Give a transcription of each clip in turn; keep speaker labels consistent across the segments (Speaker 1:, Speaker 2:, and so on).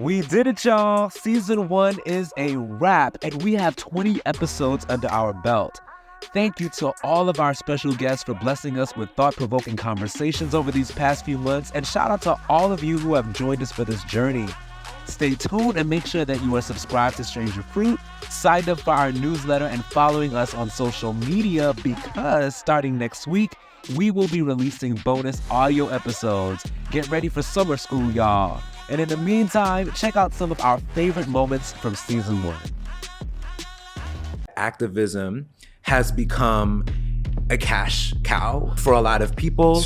Speaker 1: We did it, y'all. Season 1 is a wrap, and we have 20 episodes under our belt. Thank you to all of our special guests for blessing us with thought-provoking conversations over these past few months, and shout out to all of you who have joined us for this journey. Stay tuned and make sure that you are subscribed to Stranger Fruit, signed up for our newsletter, and following us on social media, because starting next week, we will be releasing bonus audio episodes. Get ready for summer school, y'all. And in the meantime, check out some of our favorite moments from season 1.
Speaker 2: Activism has become a cash cow for a lot of people.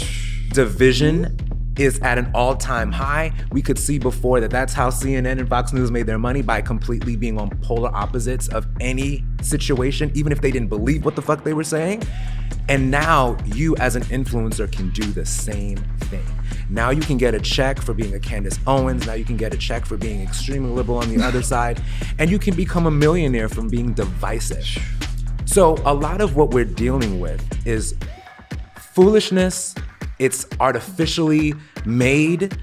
Speaker 2: Division is at an all-time high. We could see before that that's how CNN and Fox News made their money, by completely being on polar opposites of any situation, even if they didn't believe what the fuck they were saying. And now you as an influencer can do the same thing. Now you can get a check for being a Candace Owens. Now you can get a check for being extremely liberal on the other side. And you can become a millionaire from being divisive. So a lot of what we're dealing with is foolishness. It's artificially made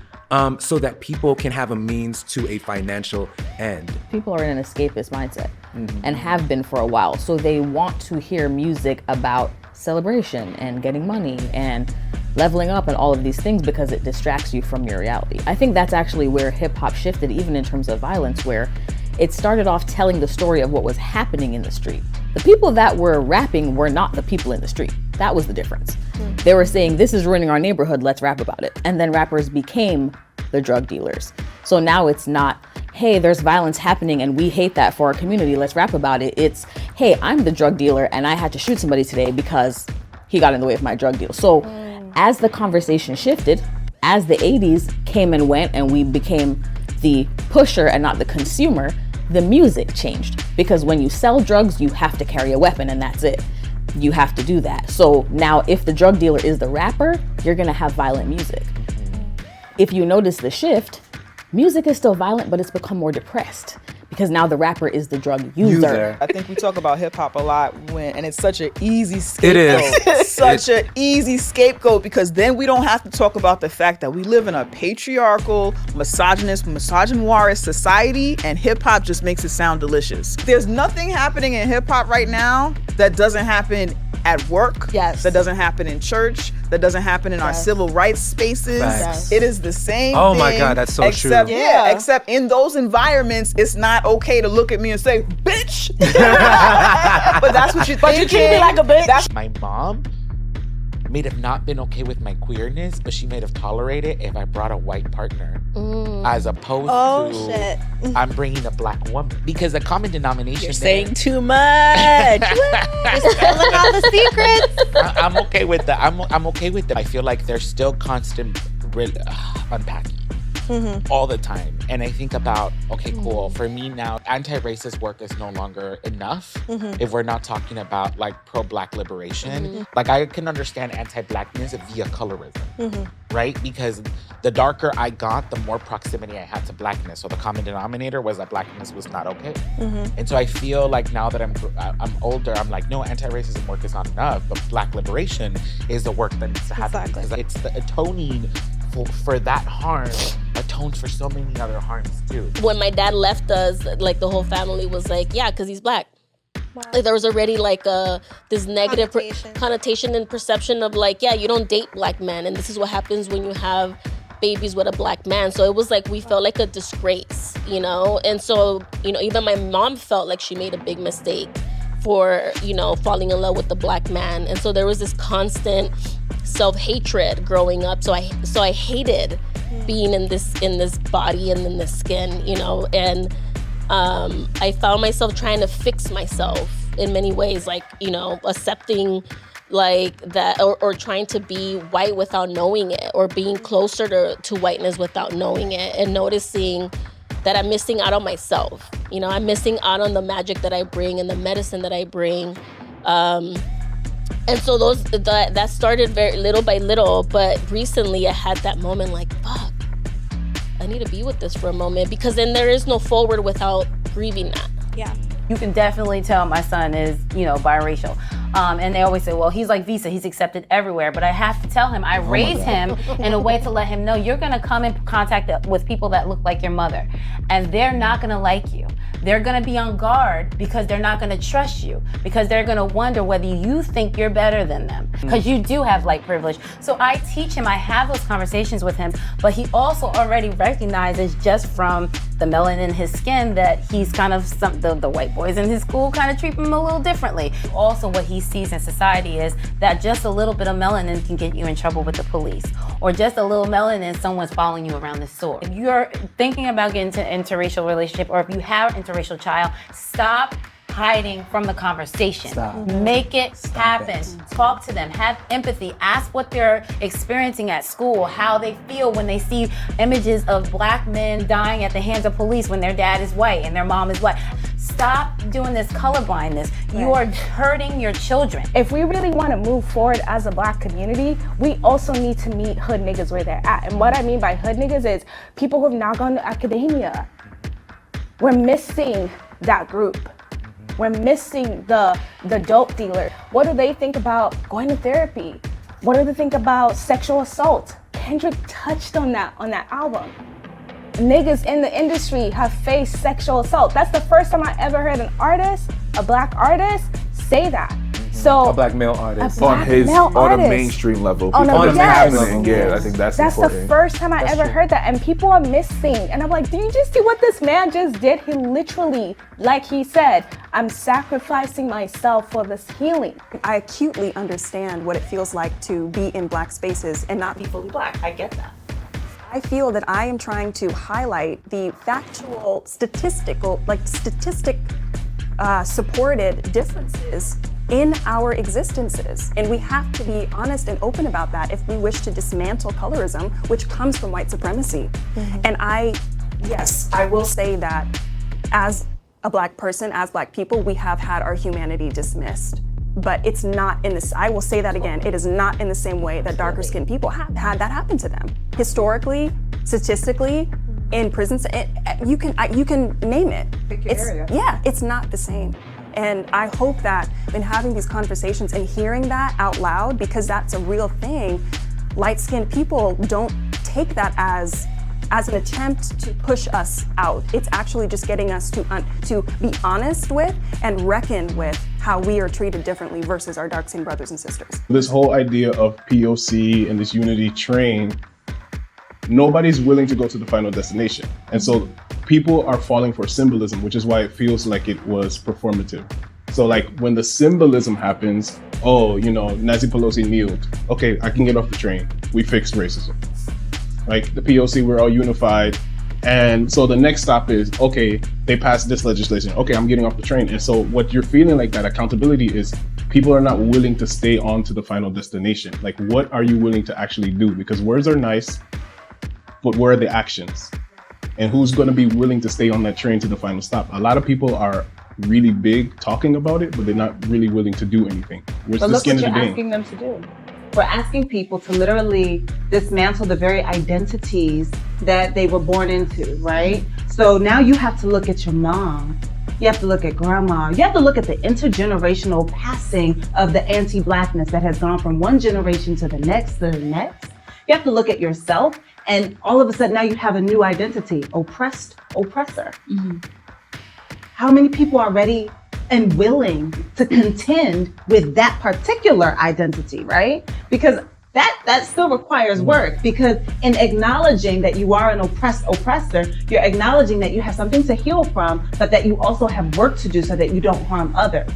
Speaker 2: so that people can have a means to a financial end.
Speaker 3: People are in an escapist mindset and have been for a while. So they want to hear music about celebration and getting money and leveling up and all of these things, because it distracts you from your reality. I think that's actually where hip hop shifted, even in terms of violence, where it started off telling the story of what was happening in the street. The people that were rapping were not the people in the street. That was the difference. They were saying, this is ruining our neighborhood, let's rap about it. And then rappers became the drug dealers. So now it's not, hey, there's violence happening and we hate that for our community, let's rap about it. It's, hey, I'm the drug dealer and I had to shoot somebody today because he got in the way of my drug deal. So as the conversation shifted, as the 80s came and went and we became the pusher and not the consumer, the music changed. Because when you sell drugs, you have to carry a weapon, and that's it. You have to do that. So now if the drug dealer is the rapper, you're gonna have violent music. If you notice the shift, music is still violent, but it's become more depressed, because now the rapper is the drug user.
Speaker 4: I think we talk about hip hop a lot and it's such an easy scapegoat.
Speaker 2: It is.
Speaker 4: Such an easy scapegoat, because then we don't have to talk about the fact that we live in a patriarchal, misogynist, misogynoir society, and hip hop just makes it sound delicious. There's nothing happening in hip hop right now that doesn't happen at work, that doesn't happen in church, that doesn't happen in our civil rights spaces. It is the same
Speaker 2: Oh
Speaker 4: thing,
Speaker 2: my God, that's so true.
Speaker 4: Except in those environments, it's not okay to look at me and say, bitch. But that's what you think.
Speaker 5: But you treat me like a bitch.
Speaker 6: My mom may have not been okay with my queerness, but she may have tolerated it if I brought a white partner, as opposed to I'm bringing a black woman. Because the common denomination.
Speaker 5: You're saying too much. Just spilling all the secrets.
Speaker 6: I'm okay with that. I'm okay with that. I feel like there's still constant unpacking. All the time. And I think about, okay, cool. For me now, anti-racist work is no longer enough if we're not talking about like pro-black liberation. Like I can understand anti-blackness via colorism, right? Because the darker I got, the more proximity I had to blackness. So the common denominator was that blackness was not okay. And so I feel like now that I'm older, I'm like, no, anti-racism work is not enough, but black liberation is the work that needs to happen. Because it's the atoning for that harm atones for so many other harms too.
Speaker 7: When my dad left us, like the whole family was like, yeah, because he's black. Wow. Like there was already like this negative connotation and perception of like, yeah, you don't date black men, and this is what happens when you have babies with a black man. So it was like we felt like a disgrace, you know? And so, you know, even my mom felt like she made a big mistake for, you know, falling in love with the black man. And so there was this constant self-hatred growing up. So I hated being in this body and in this skin, you know, and I found myself trying to fix myself in many ways, like, you know, accepting like that, or trying to be white without knowing it, or being closer to whiteness without knowing it, and noticing that I'm missing out on myself. You know, I'm missing out on the magic that I bring and the medicine that I bring. And so that started very little by little, but recently I had that moment like, fuck, I need to be with this for a moment, because then there is no forward without grieving that.
Speaker 5: Yeah.
Speaker 8: You can definitely tell my son is, you know, biracial. And they always say, well, he's like Visa, he's accepted everywhere. But I have to tell him, I raise him in a way to let him know you're gonna come in contact with people that look like your mother. And they're not gonna like you. They're gonna be on guard because they're not gonna trust you, because they're gonna wonder whether you think you're better than them, because you do have light privilege. So I teach him, I have those conversations with him, but he also already recognizes just from the melanin in his skin that he's kind of the white boys in his school kind of treat him a little differently. Also what he sees in society is that just a little bit of melanin can get you in trouble with the police, or just a little melanin, someone's following you around the store. If you're thinking about getting into an interracial relationship, or if you have an interracial child, stop hiding from the conversation.
Speaker 1: Stop.
Speaker 8: Make it happen. Talk to them, have empathy, ask what they're experiencing at school, how they feel when they see images of black men dying at the hands of police when their dad is white and their mom is white. Stop doing this colorblindness. You are hurting your children.
Speaker 9: If we really want to move forward as a black community, we also need to meet hood niggas where they're at. And what I mean by hood niggas is people who have not gone to academia. We're missing that group. We're missing the dope dealer. What do they think about going to therapy? What do they think about sexual assault? Kendrick touched on that album. Niggas in the industry have faced sexual assault. That's the first time I ever heard an artist, a black artist, say that. So
Speaker 2: A black male artist.
Speaker 9: on
Speaker 10: a mainstream level.
Speaker 9: On
Speaker 10: People
Speaker 9: a
Speaker 10: understand
Speaker 9: yes.
Speaker 10: it, and I think that's
Speaker 9: the
Speaker 10: important.
Speaker 9: first time I ever heard that, and people are missing. And I'm like, do you just see what this man just did? He literally, like he said, I'm sacrificing myself for this healing.
Speaker 11: I acutely understand what it feels like to be in black spaces and not be fully black. I get that. I feel that I am trying to highlight the factual, statistic supported differences in our existences. And we have to be honest and open about that if we wish to dismantle colorism, which comes from white supremacy. And I will say that as a black person, as black people, we have had our humanity dismissed. But it's not in this, I will say that again, it is not in the same way that darker skinned people have had that happen to them. Historically, statistically, in prisons, you can name it. It's not the same. And I hope that in having these conversations and hearing that out loud, because that's a real thing, light-skinned people don't take that as an attempt to push us out. It's actually just getting us to be honest with and reckon with how we are treated differently versus our dark-skinned brothers and sisters.
Speaker 12: This whole idea of POC and this unity train, nobody's willing to go to the final destination. And so people are falling for symbolism, which is why it feels like it was performative. So like when the symbolism happens, Nancy Pelosi kneeled. Okay, I can get off the train. We fixed racism. Like the POC, we're all unified. And so the next stop is, okay, they passed this legislation. Okay, I'm getting off the train. And so what you're feeling like that accountability is people are not willing to stay on to the final destination. Like, what are you willing to actually do? Because words are nice, but where are the actions? And who's going to be willing to stay on that train to the final stop? A lot of people are really big talking about it, but they're not really willing to do anything.
Speaker 13: But look what you're asking them to do. We're asking people to literally dismantle the very identities that they were born into, right? So now you have to look at your mom. You have to look at grandma. You have to look at the intergenerational passing of the anti-Blackness that has gone from one generation to the next to the next. You have to look at yourself, and all of a sudden now you have a new identity, oppressed, oppressor. How many people are ready and willing to contend with that particular identity, right? Because that still requires work, because in acknowledging that you are an oppressed oppressor, you're acknowledging that you have something to heal from, but that you also have work to do so that you don't harm others.